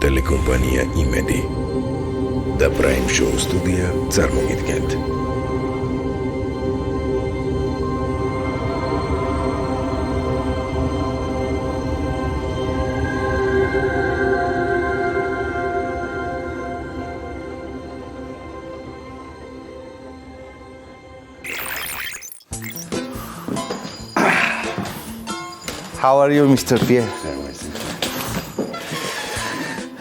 ტელეკომპანია იმედი და პრაიმ შოუ სტუდია წარმოგიდგენთ. How are you, Mr. Pierre?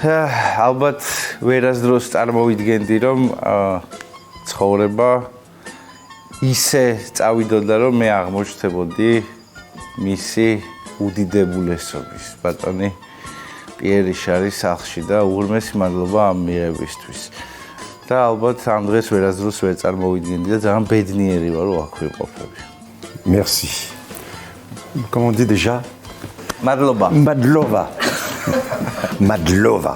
ალბათ ვერასდროს წარმოვიდგენდი, რომ ცხოვრება ისე წავიდოდა, რომ მე აღმოჩნდებოდი მისი უდიდებულესობის, ბატონი პიერ რიშარის სახლში და უღრმესი მადლობა ამ მიღებისთვის. და ალბათ ამ დღეს ვერასდროს ვერ წარმოვიდგენდი და ძალიან ბედნიერი ვარ, რომ აქ ვიმყოფები. Merci. Comment on dit déjà? Madlova. Madlova. Madlova.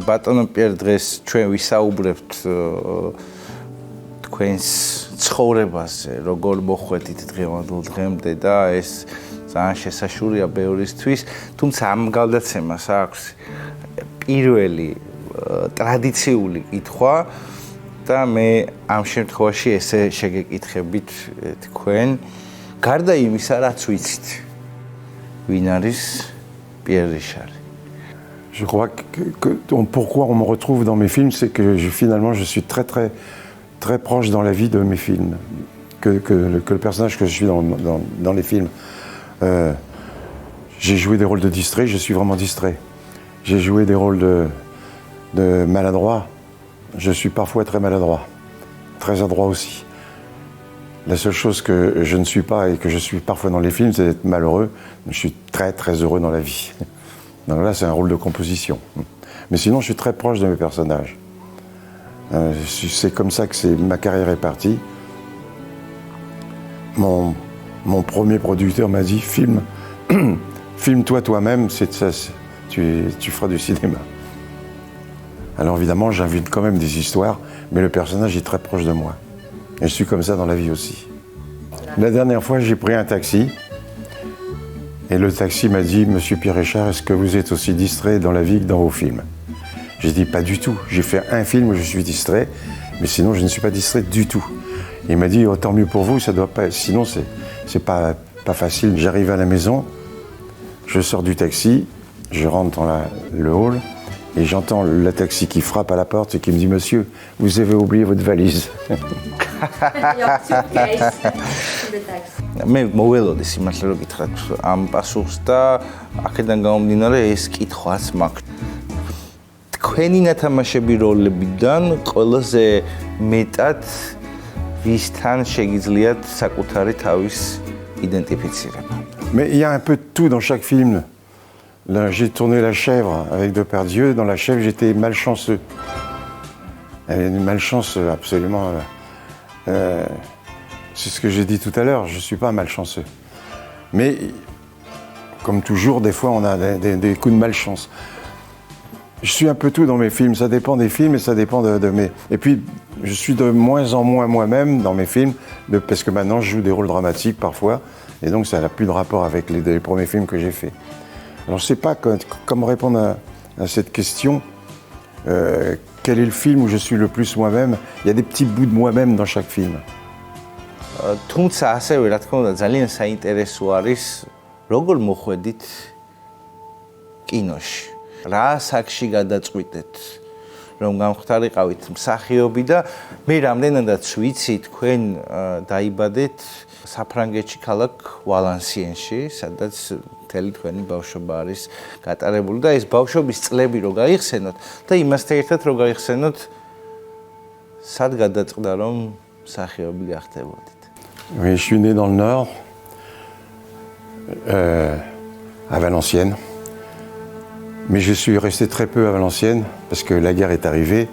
ბატონო პიერ დღეს ჩვენ ვისაუბრებთ თქვენს ცხოვრებაზე, როგორ მოხვედით დღევანდელ დღემდე და ეს ძალიან შესაშურია ბევრისთვის, თუმცა ამ გალდაცემას აქვს პირველი ტრადიციული კითხვა და მე ამ შემთხვევაში ესე შეგეკითხებით თქვენ გარდა იმისა, რაც ვიცით, ვინ არის პიერ რიშარი? Je crois que pourquoi on me retrouve dans mes films, c'est que finalement je suis très proche dans la vie de mes films, que le personnage que je suis dans les films. J'ai joué des rôles de distrait, je suis vraiment distrait. J'ai joué des rôles de maladroit, je suis parfois très maladroit, très adroit aussi. La seule chose que je ne suis pas et que je suis parfois dans les films, c'est d'être malheureux. Je suis très heureux dans la vie. Donc là, c'est un rôle de composition. Mais sinon, je suis très proche de mes personnages. C'est comme ça que ma carrière est partie. Mon premier producteur m'a dit, filme-toi toi-même, tu feras du cinéma. Alors évidemment, j'invite quand même des histoires, mais le personnage est très proche de moi. Et je suis comme ça dans la vie aussi. La dernière fois, j'ai pris un taxi. Et le taxi m'a dit, Monsieur Pierre Richard, est-ce que vous êtes aussi distrait dans la vie que dans vos films? J'ai dit, pas du tout. J'ai fait un film où je suis distrait, mais sinon, je ne suis pas distrait du tout. Il m'a dit, oh, tant mieux pour vous, ça doit pas. Sinon, c'est pas facile. J'arrive à la maison, je sors du taxi, je rentre dans le hall, et j'entends le taxi qui frappe à la porte et qui me dit, Monsieur, vous avez oublié votre valise. მე მოველოდი სიმართლე რომ გითხრათ ამ პასუხს და აქედან გამომდინარე ეს კითხვაც მაქვს. თქვენი ნათამაშები როლებიდან ყველაზე მეტად ვისთან შეგიძლიათ საკუთარი თავის იდენტიფიცირება? Mais il y a un peu de tout dans chaque film. Là, j'ai tourné La Chèvre avec Depardieu. Dans La Chèvre, j'étais malchanceux. Une malchance absolument... c'est ce que j'ai dit tout à l'heure, je ne suis pas malchanceux. Mais, comme toujours, des fois, on a des coups de malchance. Je suis un peu tout dans mes films, ça dépend des films et ça dépend de mes... Et puis, je suis de moins en moins moi-même dans mes films, parce que maintenant, je joue des rôles dramatiques parfois, et donc ça n'a plus de rapport avec les premiers films que j'ai faits. Alors, je ne sais pas comment répondre à cette question. Quel est le film où je suis le plus moi-même? Il y a des petits bouts de moi-même dans chaque film. თუმცა ასევე რა თქმა უნდა ძალიან საინტერესო არის როგორ მოხვედით კინოში. რა საკში გადაწყვიტეთ რომ გამختارიყავით მსახიობი და მე რამდენადაც ვიცი თქვენ დაიბადეთ საფრანგეთში ქალაქ ვალანსიენში, სადაც მთელი თქვენი ბავშვობა არის გატარებული და ეს ბავშვობის წლები რო გაიხსენოთ და იმასთან ერთად რო გაიხსენოთ სად გადაწყდა რომ მსახიობი გახდებოდით? Oui, je suis né dans le Nord, à Valenciennes. Mais je suis resté très peu à Valenciennes parce que la guerre est arrivée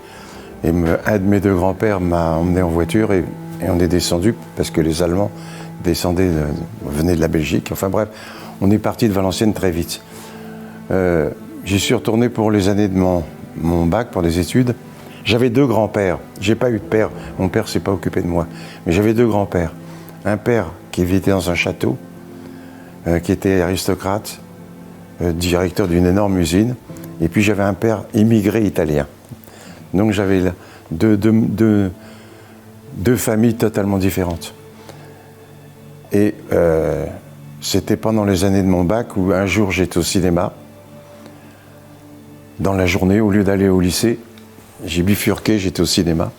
et un de mes deux grands-pères m'a emmené en voiture et on est descendu parce que les Allemands venaient de la Belgique. Enfin bref, on est parti de Valenciennes très vite. J'y suis retourné pour les années de mon bac, pour les études. J'avais deux grands-pères. J'ai pas eu de père. Mon père s'est pas occupé de moi. Mais j'avais deux grands-pères. Un père qui vivait dans un château, qui était aristocrate, directeur d'une énorme usine. Et puis j'avais un père immigré italien. Donc j'avais deux familles totalement différentes. Et c'était pendant les années de mon bac où un jour j'étais au cinéma. Dans la journée, au lieu d'aller au lycée, j'ai bifurqué, j'étais au cinéma.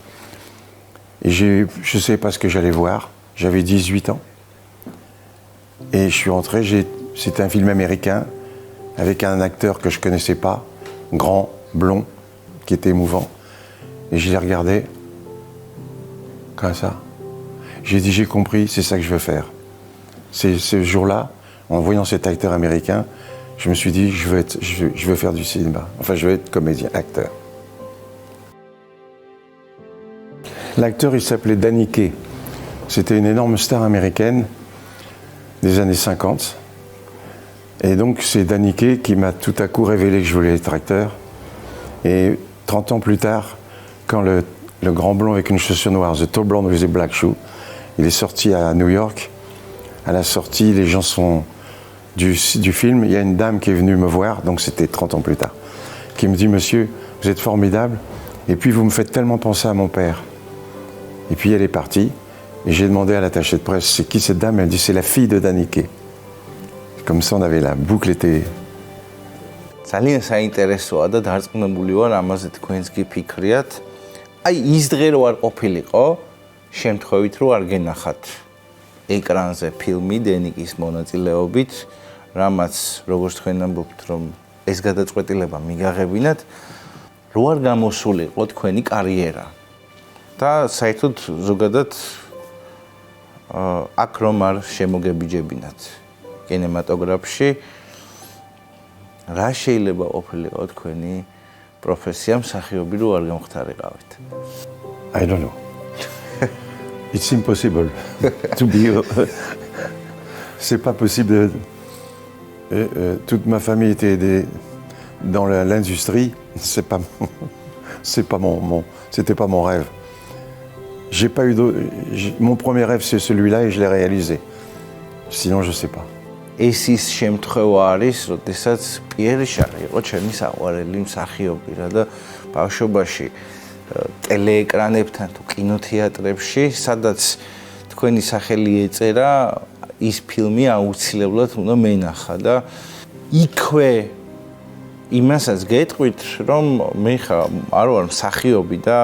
Et je ne savais pas ce que j'allais voir. J'avais 18 ans. Et je suis rentré, c'était un film américain avec un acteur que je ne connaissais pas, grand, blond, qui était émouvant. Et je l'ai regardé comme ça. J'ai dit, j'ai compris, c'est ça que je veux faire. C'est ce jour-là, en voyant cet acteur américain, je me suis dit, je veux faire du cinéma. Enfin, je veux être comédien, acteur. L'acteur, il s'appelait Danny Kaye. C'était une énorme star américaine des années 50. Et donc, c'est Danny Kaye qui m'a tout à coup révélé que je voulais être acteur. Et 30 ans plus tard, quand le grand blond avec une chaussure noire, The Tall Blonde with a Black Shoe, il est sorti à New York. À la sortie, les gens sont du film. Il y a une dame qui est venue me voir, donc c'était 30 ans plus tard, qui me dit, monsieur, vous êtes formidable, et puis vous me faites tellement penser à mon père. Et puis elle est partie, et j'ai demandé à l'attaché de presse, c'est qui cette dame? Elle dit, c'est la fille de Danny Kaye. Comme ça, on avait la boucle était... ძალიან საინტერესოა და დარწმუნებული ვარ ამაზე თქვენს გიფიქრიათ. აი ის დღე რო არ ყოფილიყო, შემთხვევით რო არ გენახათ ეკრანზე ფილმი დენიკის მონაწილეობით, რამაც როგორც თქვენ ამბობთ, რომ ეს გადაწყვეტილება მიგაღებინათ, რო არ გამოსულიყო თქვენი კარიერა. და საერთოდ ზოგადად აქ რომ არ შემოგებიჯებინათ კინემატოგრაფში, რა შეიძლება ყოფილიყო თქვენი პროფესია მსახიობი რო არ გამختارიყავით? I don't know. It's impossible to be... C'est pas possible. Toute ma famille était dans l'industrie. C'était pas mon rêve. J'ai pas eu d'autre... Mon premier rêve, c'est celui-là et je l'ai réalisé. Sinon, je sais pas. ეს ის შემთხვევა არის, როდესაც პიერი შარი იყო ჩემი საყვარელი მსახიობი რა და ბავშვობაში ტელეეკრანებთან თუ კინოთეატრებში, სადაც თქვენი სახელი ეწერა, ის ფილმი აუცილებლად უნდა მენახა და იქვე იმასაც გეტყვით, რომ მე ხა არ ვარ მსახიობი და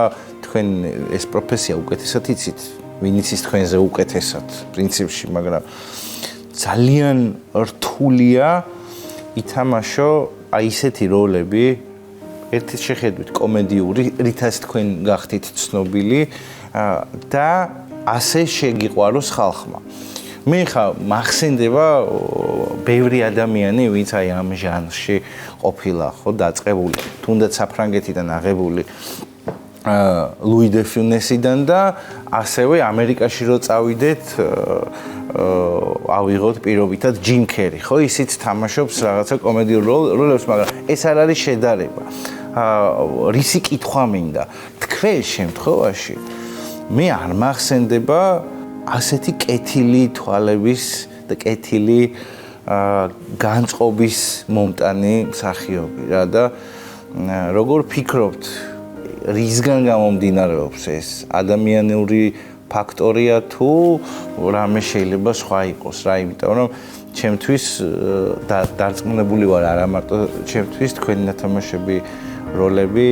თქვენ ეს პროფესია უკეთესად იცით, ვინ იცის თქვენზე უკეთესად პრინციპში, მაგრამ ძალიან რთულია ითამაშო აი ისეთი როლები, ერთის შეხედვით კომედიური, რითაც თქვენ გახდით ცნობილი და ასე შეგიყვაროს ხალხმა. მე ხა მახსენდება ბევრი ადამიანი, ვინც აი ამ ჟანრში ყოფილა, ხო, დაწყებული, თუნდაც საფრანგეთიდან აღებული ლუი დე ფიუნესიდან და ასევე ამერიკაში რო წავიდეთ, ავიღოთ პირობითად ჯიმ კერი, ხო, ისიც თამაშობს რაღაცა კომედიურ როლებს, მაგრამ ეს არ არის შედარება. რისი კითხვა მინდა? თქვენ შემთხვევაში მე არ მახსენდება ასეთი კეთილი თვალების და კეთილი განწყობის მომტანი მსახიობი რა და როგორ ფიქრობთ, რისგან გამომდინარეობს ეს ადამიანური ფაქტორია თუ რამე შეიძლება სხვა იყოს რა, იმიტომ რომ ჩემთვის დარწმუნებული ვარ, არა მარტო ჩემთვის, თქვენი ნათამაშები როლები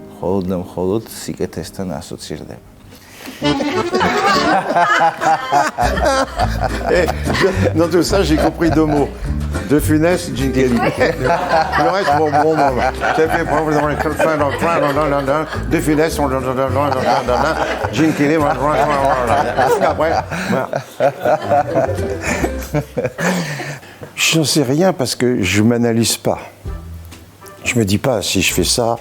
მხოლოდ და მხოლოდ სიკეთესთან ასოცირდება. Dans tout ça, j'ai compris deux mots. De Funès, Jim Kelly. Le reste, bon. De Funès, Jim Kelly. Après, je n'en sais rien parce que je ne m'analyse pas. Je ne me dis pas, si je fais ça,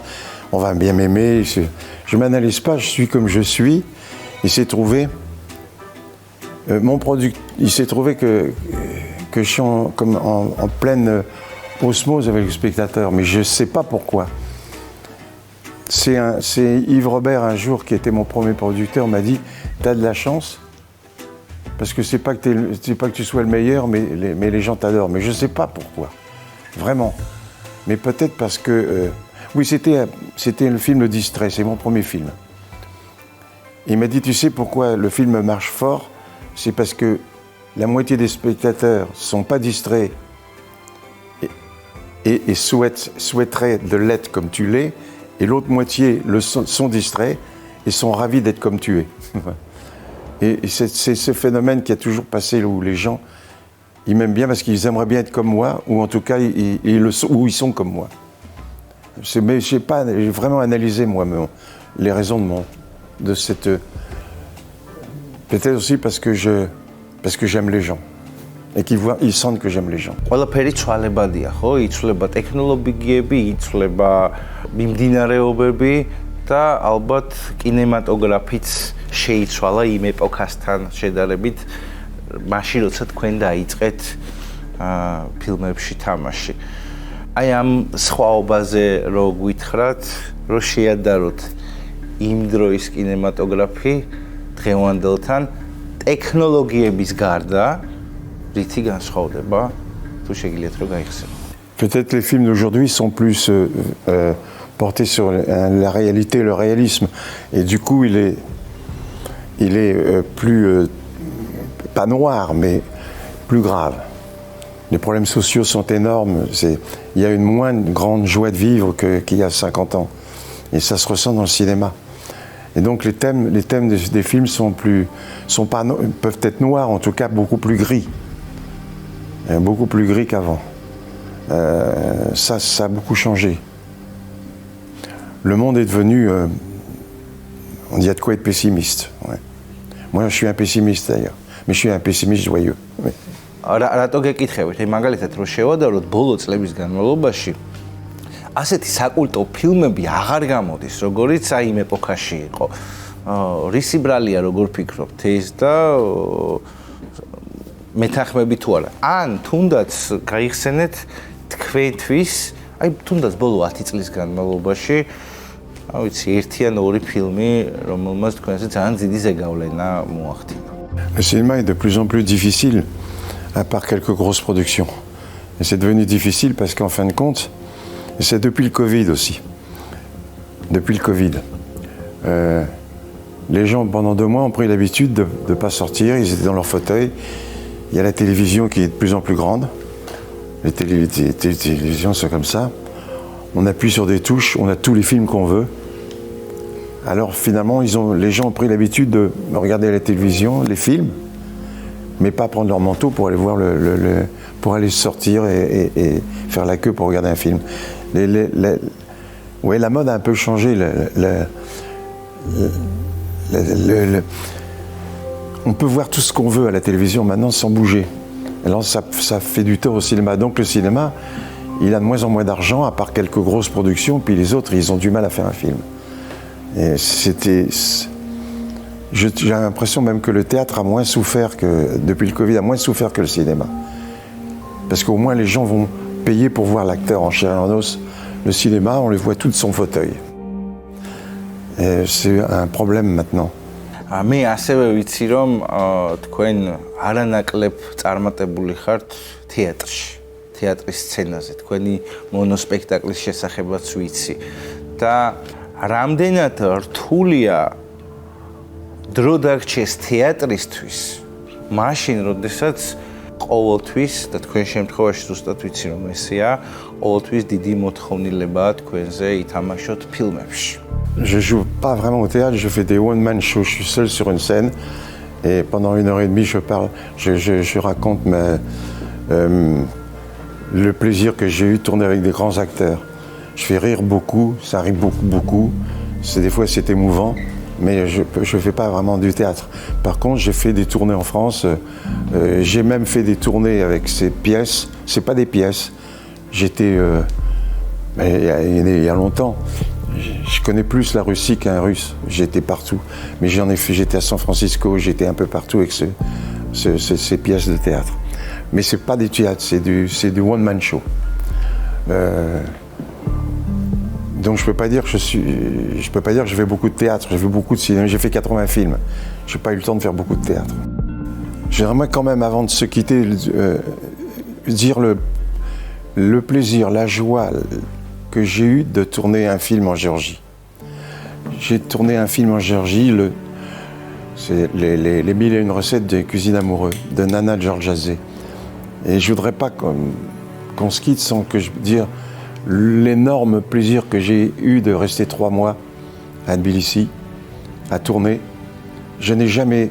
on va bien m'aimer. Je ne m'analyse pas, je suis comme je suis. Il s'est trouvé, il s'est trouvé que je suis en pleine osmose avec le spectateur, mais je ne sais pas pourquoi. C'est Yves Robert, un jour, qui était mon premier producteur, m'a dit « T'as de la chance, parce que c'est pas que tu sois le meilleur, mais les gens t'adorent. » Mais je ne sais pas pourquoi. vraiment. Mais peut-être parce que... oui, c'était le film Distrait, c'est mon premier film. Il m'a dit, tu sais pourquoi le film marche fort? C'est parce que la moitié des spectateurs ne sont pas distraits et souhaiteraient de l'être comme tu l'es, et l'autre moitié sont distraits et sont ravis d'être comme tu es. Et c'est ce phénomène qui a toujours passé où les gens, ils m'aiment bien parce qu'ils aimeraient bien être comme moi, ou en tout cas, ils sont comme moi. Mais j'ai vraiment analysé, moi, les raisons de cette... Peut-être aussi parce que j'aime les gens. Et qu'ils sentent que j'aime les gens. ყველაფერი ცვალებადია, ხო? იცვლება ტექნოლოგიები, იცვლება მიმდინარეობები და ალბათ კინემატოგრაფიც შეიცვალა იმ ეპოქასთან შედარებით, მაშინ როცა თქვენ დაიწყეთ ფილმებში თამაში. აი ამ სხვაობაზე რო გვითხრათ, რო შეადაროთ იმ დროის კინემატოგრაფი დღევანდელთან ტექნოლოგიების გარდა რითი განსხვავდება თუ შეგიძლიათ რომ გაიხსენოთ. Peut-être les films d'aujourd'hui sont plus portés sur la réalité, le réalisme, et du coup il est plus pas noir mais plus grave. Les problèmes sociaux sont énormes. Il y a une moins grande joie de vivre qu'il y a 50 ans, et ça se ressent dans le cinéma. Et donc les thèmes des films peuvent être noirs, en tout cas beaucoup plus gris. Beaucoup plus gris qu'avant. Ça a beaucoup changé. Le monde est devenu... on dit, il y a de quoi être pessimiste. Ouais. Moi, je suis un pessimiste d'ailleurs. Mais je suis un pessimiste joyeux. Ouais. რატო გეკითხებით? მაგალითად რო შევადაროთ ბოლო წლების განმავლობაში ასეთი საკულტო ფილმები აღარ გამოდის, როგორიც აი იმ ეპოქაში იყო. რისი ბრალია როგორ ფიქრობთ ეს და მეთანხმები თუ არა? ან თუნდაც გაიხსენეთ თქვენთვის, აი თუნდაც ბოლო 10 წლის განმავლობაში, რა ვიცი, ერთი ან ორი ფილმი, რომელმაც თქვენზე ძალიან დიდი ზეგავლენა მოახდინა. Le cinéma est de plus en plus difficile, à part quelques grosses productions. Et c'est devenu difficile parce qu'en fin de compte, c'est depuis le Covid aussi. Depuis le Covid. Les gens, pendant 2 mois, ont pris l'habitude de ne pas sortir, ils étaient dans leur fauteuil. Il y a la télévision qui est de plus en plus grande. Les télévisions, c'est comme ça. On appuie sur des touches, on a tous les films qu'on veut. Alors finalement, les gens ont pris l'habitude de regarder la télévision, les films, mais pas prendre leur manteau pour aller voir pour aller sortir et faire la queue pour regarder un film. Ouais, la mode a un peu changé. On peut voir tout ce qu'on veut à la télévision maintenant sans bouger. Alors ça fait du tort au cinéma. Donc le cinéma, il a de moins en moins d'argent, à part quelques grosses productions, puis les autres, ils ont du mal à faire un film. Et j'ai l'impression même que le théâtre a moins souffert depuis le Covid, a moins souffert que le cinéma. Parce qu'au moins les gens vont payer pour voir l'acteur en chair et en os. Le cinéma, on les voit tout de son fauteuil. Et c'est un problème maintenant. მე ასევე ვიცი რომ თქვენ არანაკლებ წარმატებული ხართ თეატრში, თეატრის სცენაზე, თქვენი მონოსპექტაკლის შესახებაც ვიცი და რამდენად რთულია დრო დაგჭეს თეატრისთვის მაშინ როდესაც ყოველთვის და თქვენ შემთხვევაში ზუსტად ვიცი რომ ესეა, ყოველთვის დიდი მოთხოვნილებაა თქვენზე ითამაშოთ ფილმებში. Je joue pas vraiment au théâtre, je fais des one-man shows, je suis seul sur une scène et pendant 1h30 je parle, je raconte le plaisir que j'ai eu de tourner avec des grands acteurs. Je fais rire beaucoup, ça arrive beaucoup, des fois c'est émouvant, mais je fais pas vraiment du théâtre. Par contre, j'ai fait des tournées en France, j'ai même fait des tournées avec ces pièces, c'est pas des pièces, j'étais, il y a longtemps, je connais plus la Russie qu'un Russe. J'étais partout. Mais j'en ai fait, j'étais à San Francisco, j'étais un peu partout avec ces pièces de théâtre. Mais c'est pas du théâtre, c'est du one-man show. Donc je peux pas dire que je fais beaucoup de théâtre, j'ai fait beaucoup de cinéma, j'ai fait 80 films. J'ai pas eu le temps de faire beaucoup de théâtre. J'aimerais quand même, avant de se quitter, dire le plaisir, la joie que j'ai eu de tourner un film en Géorgie. J'ai tourné un film en Géorgie, c'est les 1001 recettes de cuisine amoureux, de Nana Georgiadze. Et je voudrais pas qu'on se quitte sans que je dire l'énorme plaisir que j'ai eu de rester 3 mois à Tbilissi, à tourner. Je n'ai jamais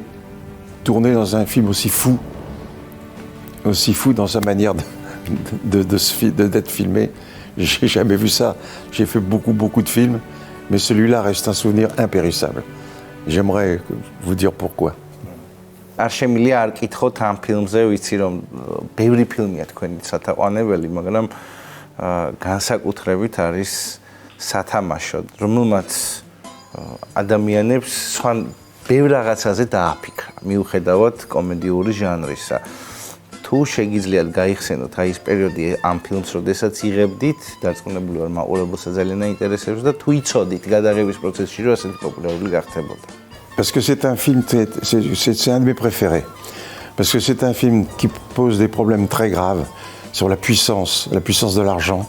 tourné dans un film aussi fou dans sa manière d'être filmé. J'ai jamais vu ça. J'ai fait beaucoup de films, mais celui-là reste un souvenir impérissable. J'aimerais vous dire pourquoi. არ შემიძლია არ კითხოთ ამ ფილმზე, ვიცი რომ ბევრი ფილმია თქვენი სათაყვანებელი, მაგრამ განსაკუთრებით არის სათამაშო, რომელმაც ადამიანებს სხვა ბევრ რაღაცაზე დააფიქრა, მიუხედავად კომედიური ჟანრისა. თუ შეგიძლიათ გაიხსენოთ აი ეს პერიოდი ამ ფილმს, როდესაც იღებდით, დარწმუნებული ვარ მაყურებელს ძალიან აინტერესებს და თუ იცოდით გადაღების პროცესში რომ ასეთი პოპულარული გახდებოდა. Parce que c'est un film, c'est un de mes préférés. Parce que c'est un film qui pose des problèmes très graves sur la puissance de l'argent,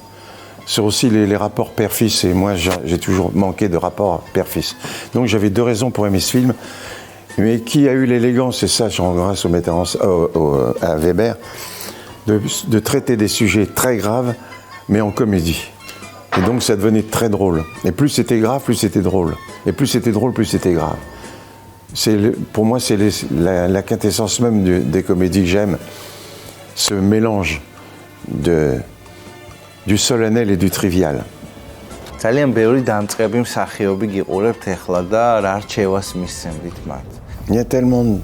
sur aussi les rapports père-fils. Et moi, j'ai toujours manqué de rapports père-fils. Donc j'avais 2 raisons pour aimer ce film. Mais qui a eu l'élégance, et ça, grâce au metteur à Weber, de traiter des sujets très graves, mais en comédie. Et donc ça devenait très drôle. Et plus c'était grave, plus c'était drôle. Et plus c'était drôle, plus c'était grave. Pour moi, c'est la quintessence même des comédies que j'aime, ce mélange du solennel et du trivial. ძალიან ბევრი დამწყები მსახიობი გიყურებთ ახლა და რა რჩევას მისცემთ მათ? Il y a tellement...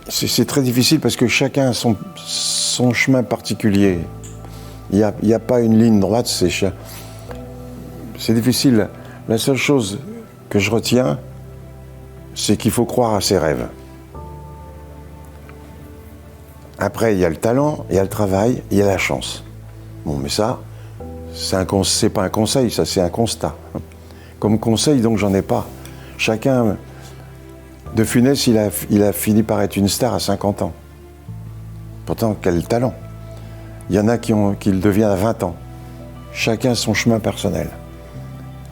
C'est très difficile parce que chacun a son chemin particulier. Il n'y a pas une ligne droite, c'est difficile. La seule chose que je retiens, c'est qu'il faut croire à ses rêves. Après, il y a le talent, il y a le travail, il y a la chance. Bon, mais ça, c'est pas un conseil, ça c'est un constat. Comme conseil, donc, j'en ai pas. Chacun... De Funès, il a fini par être une star à 50 ans. Pourtant, quel talent. Il y en a qui le deviennent à 20 ans. Chacun son chemin personnel.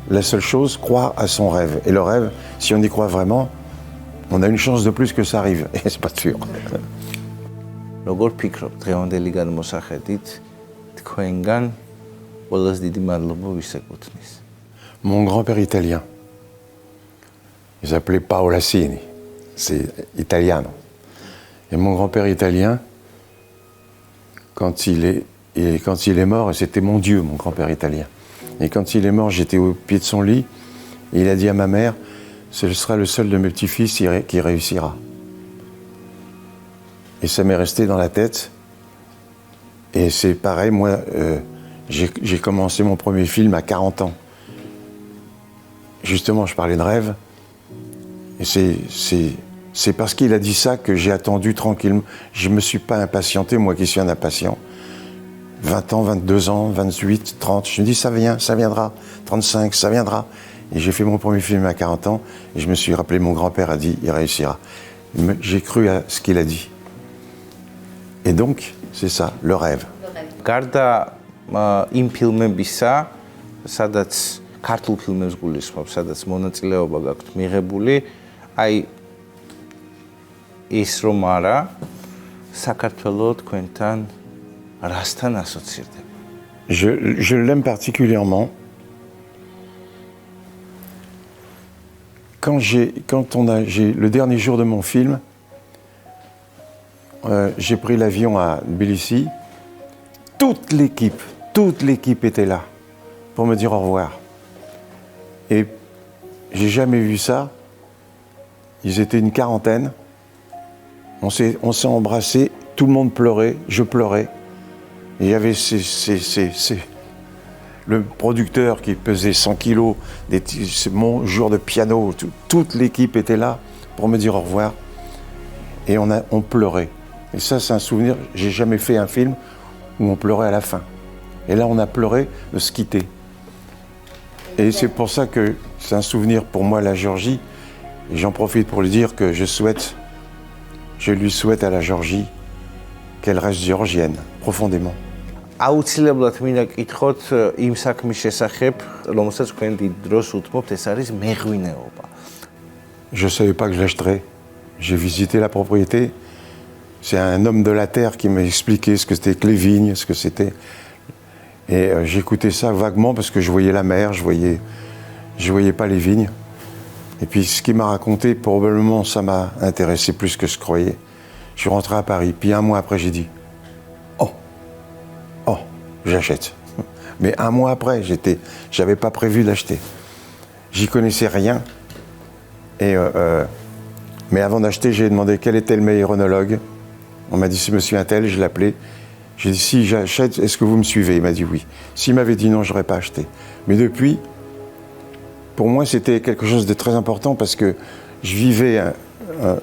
La seule chose, croire à son rêve. Et le rêve, si on y croit vraiment, on a une chance de plus que ça arrive. Et c'est pas sûr. როგორ ფიქრობ დღევანდელი გადმოსახედით თქვენგან ყველაზე დიდი მადლობა ვის ეკუთვნის? Mon grand-père italien. Il s'appelait Paolo Assini. C'est italiano. Et mon grand-père italien, quand il est mort, et c'était mon Dieu, mon grand-père italien. Et quand il est mort, j'étais au pied de son lit, et il a dit à ma mère, ce sera le seul de mes petits-fils qui réussira. Et ça m'est resté dans la tête. Et c'est pareil, moi, j'ai commencé mon premier film à 40 ans. Justement, je parlais de rêve. Et c'est parce qu'il a dit ça que j'ai attendu tranquillement. Je ne me suis pas impatienté, moi qui suis un impatient. 20 ans, 22 ans, 28, 30, je me dis ça viendra. 35, ça viendra. Et j'ai fait mon premier film à 40 ans et je me suis rappelé, mon grand-père a dit, il réussira. J'ai cru à ce qu'il a dit. Et donc, c'est ça, le rêve. გარდა იმ ფილმებისა, სადაც ქართულ ფილმებს გულისხმობ, სადაც მონაწილეობა გაქვთ მიღებული, აი ის რომ არა, საქართველო თქვენთან რასთან ასოცირდება? Je l'aime particulièrement. Le dernier jour de mon film, j'ai pris l'avion à Tbilissi. Toute l'équipe était là pour me dire au revoir. Et j'ai jamais vu ça. Ils étaient une quarantaine. On s'est embrassés, tout le monde pleurait, je pleurais. Et il y avait le producteur qui pesait 100 kilos, mon jour de piano, toute l'équipe était là pour me dire au revoir. Et on pleurait. Et ça, c'est un souvenir, j'ai jamais fait un film où on pleurait à la fin. Et là, on a pleuré de se quitter. Et c'est pour ça que c'est un souvenir pour moi, la Géorgie. Et j'en profite pour lui dire que je lui souhaite à la Géorgie qu'elle reste géorgienne, profondément. აუცილებლად მინდა გკითხოთ იმ საქმის შესახებ, რომელსაც თქვენ დიდ დროს უთმობთ, ეს არის მეღვინეობა. Je ne savais pas que je l'achèterais. J'ai visité la propriété. C'est un homme de la terre qui m'a expliqué ce que c'était que les vignes, ce que c'était. Et j'écoutais ça vaguement parce que je voyais la mer, je voyais pas les vignes. Et puis ce qu'il m'a raconté, probablement ça m'a intéressé plus que je croyais. Je suis rentré à Paris, puis un mois après j'ai dit oh, j'achète. Mais un mois après, j'avais pas prévu d'acheter. J'y connaissais rien. Et mais avant d'acheter, j'ai demandé quel était le meilleur œnologue. On m'a dit c'est monsieur Untel, je l'ai appelé. J'ai dit si j'achète, est-ce que vous me suivez? Il m'a dit oui. S'il m'avait dit non, je n'aurais pas acheté. Mais depuis, pour moi, c'était quelque chose de très important parce que je vivais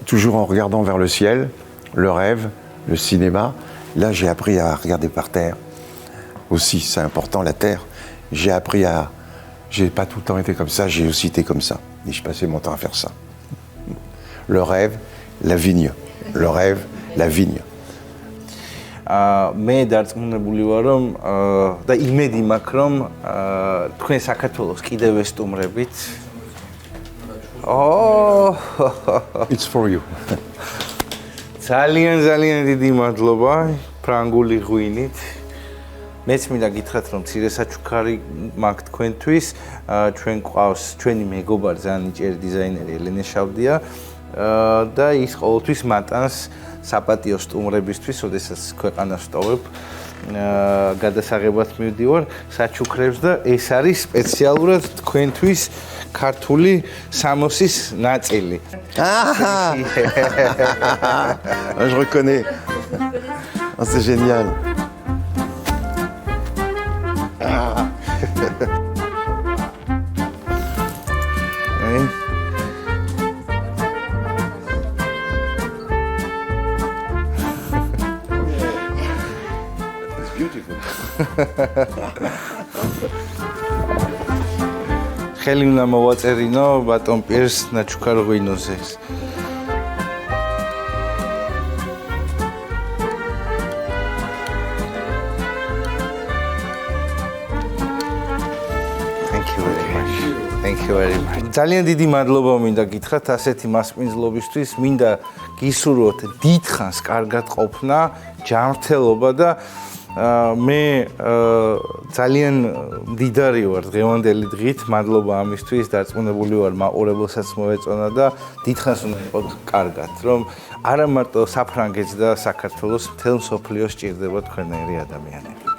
toujours en regardant vers le ciel, le rêve, le cinéma. Là, j'ai appris à regarder par terre. Aussi, c'est important, la terre. J'ai appris à... J'ai pas tout le temps été comme ça, j'ai aussi été comme ça. Et je passais mon temps à faire ça. Le rêve, la vigne. Le rêve, la vigne. მე დარწმუნებული ვარ რომ და იმედი მაქვს რომ თქვენ საქართველოს კიდევ ესტუმრებით. It's for you. ძალიან დიდი მადლობა ფრანგული ღვინით. მეც მინდა გითხრათ რომ მცირე საჩუქარი მაქვს თქვენთვის. ჩვენ ყავს ჩვენი მეგობარი ძალიან ნიჭიერი დიზაინერი ელენე შავდია და ის ყოველთვის მატანს საპატიო სტუმრებისთვის, ოდესაც ქვეყანას ვტოვებ, გადასაღებად მივდივარ საჩუქრებს და ეს არის სპეციალურად თქვენთვის ქართული სამოსის ნაწილი. Je reconnais. C'est génial. ხელი უნდა მოვაწერინო ბატონ პირს ნაჩუქარ ღვინოზე. Thank you very much. ძალიან დიდი მადლობა მინდა გითხრათ ასეთი მასპინძლობისთვის. მინდა გისურვოთ დიდხანს კარგად ყოფნა, ჯანმრთელობა და მე ძალიან მდიდარი ვარ დღევანდელი დღით. მადლობა ამისთვის. დარწმუნებული ვარ მაყურებელსაც მოეწონა და დიდხანს უნდა იყო კარგად, რომ არა მარტო საფრანგეთს და საქართველოს, მთელ მსოფლიოს სჭირდება თქვენნაირი ადამიანები.